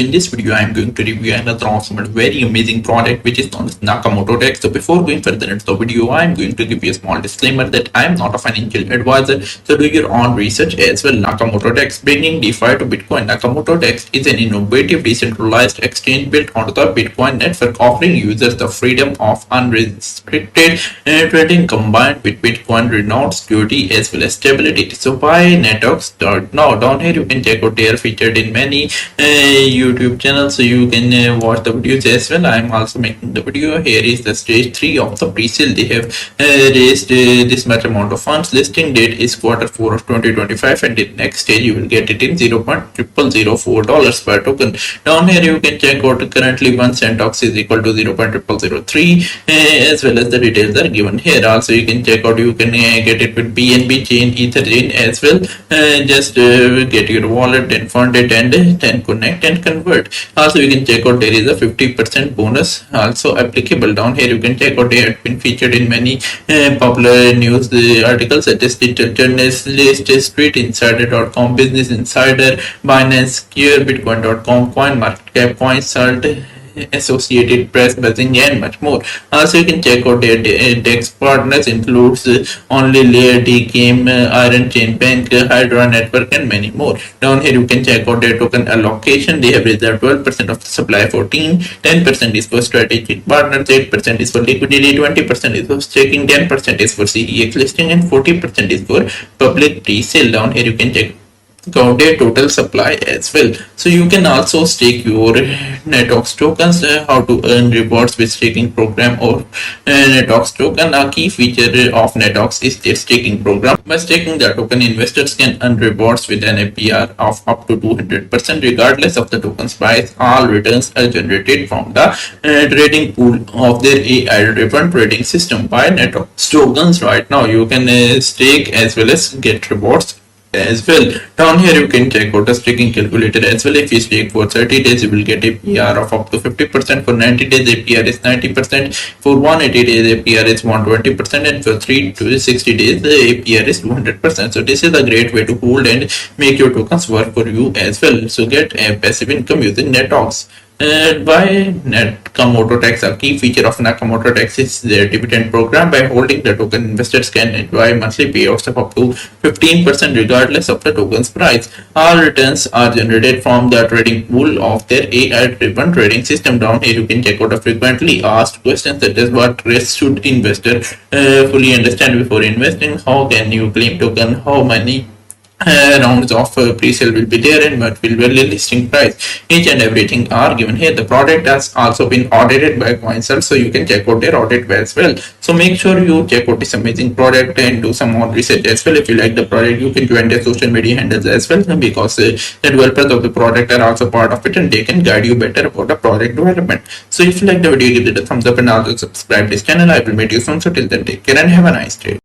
In this video, I am going to review another awesome and very amazing product which is known as NAKAMOTO DEX. So before going further into the video, I am going to give you a small disclaimer that I am not a financial advisor. So do your own research as well. NAKAMOTO DEX, bringing DeFi to Bitcoin. NAKAMOTO DEX is an innovative decentralized exchange built onto the Bitcoin network, offering users the freedom of unrestricted trading combined with Bitcoin renowned security as well as stability. So why networks? Now down here you can check out they are featured in many YouTube channel, so you can watch the videos as well. I am also making the video. Here is the stage 3 of the pre-sale. They have raised this much amount of funds. Listing date is Q4 of 2025, and in next stage you will get it in $0.0004 per token. Down here you can check out currently 1 Centox is equal to 0.0003 as well as the details are given here. Also you can check out, you can get it with BNB chain, Ether chain as well. Just get your wallet, then fund it, and then connect and convert. Also you can check out there is a 50% bonus also applicable. Down here you can check out they have been featured in many popular news articles such as Digital Journalist, Street Insider.com, Business Insider, Binance, Care, Bitcoin.com, CoinMarketCap, CoinSalt, Associated Press, Buzzing, and much more. Also you can check out their DEX partners includes only Layer D Game, Iron Chain Bank, Hydra Network, and many more. Down here you can check out their token allocation. They have reserved 12% of the supply for team, 10% is for strategic partners, 8% is for liquidity, 20% is for staking, 10% is for CDX listing, and 40% is for public pre-sale. Down here you can check count their total supply as well. So you can also stake your NETOX tokens. How to earn rewards with staking program or NETOX token. A key feature of NETOX is their staking program. By staking the token, investors can earn rewards with an APR of up to 200% regardless of the token's price. All returns are generated from the trading pool of their AI-driven trading system. By NETOX tokens right now, you can stake as well as get rewards as well. Down here you can check out the staking calculator as well. If you stake for 30 days, you will get a PR of up to 50%. For 90 days, APR is 90%. For 180 days, APR is 120%, and for 3 to 60 days, the APR is 200%. So this is a great way to hold and make your tokens work for you as well. So get a passive income using NETOX. By NAKAMOTO DEX, a key feature of NAKAMOTO DEX is their dividend program. By holding the token, investors can enjoy monthly payouts of up to 15% regardless of the token's price. All returns are generated from the trading pool of their AI-driven trading system. Down here you can check out a frequently asked questions such as what risks should investor fully understand before investing, how can you claim token, how many rounds of pre-sale will be there, and what will be the listing price. Each and everything are given here. The product has also been audited by CoinSalt, so you can check out their audit as well. So make sure you check out this amazing product and do some more research as well. If you like the product, you can join their social media handles as well, because the developers of the product are also part of it and they can guide you better about the product development. So if you like the video, give it a thumbs up and also subscribe this channel. I will meet you soon. So till then, take care and have a nice day.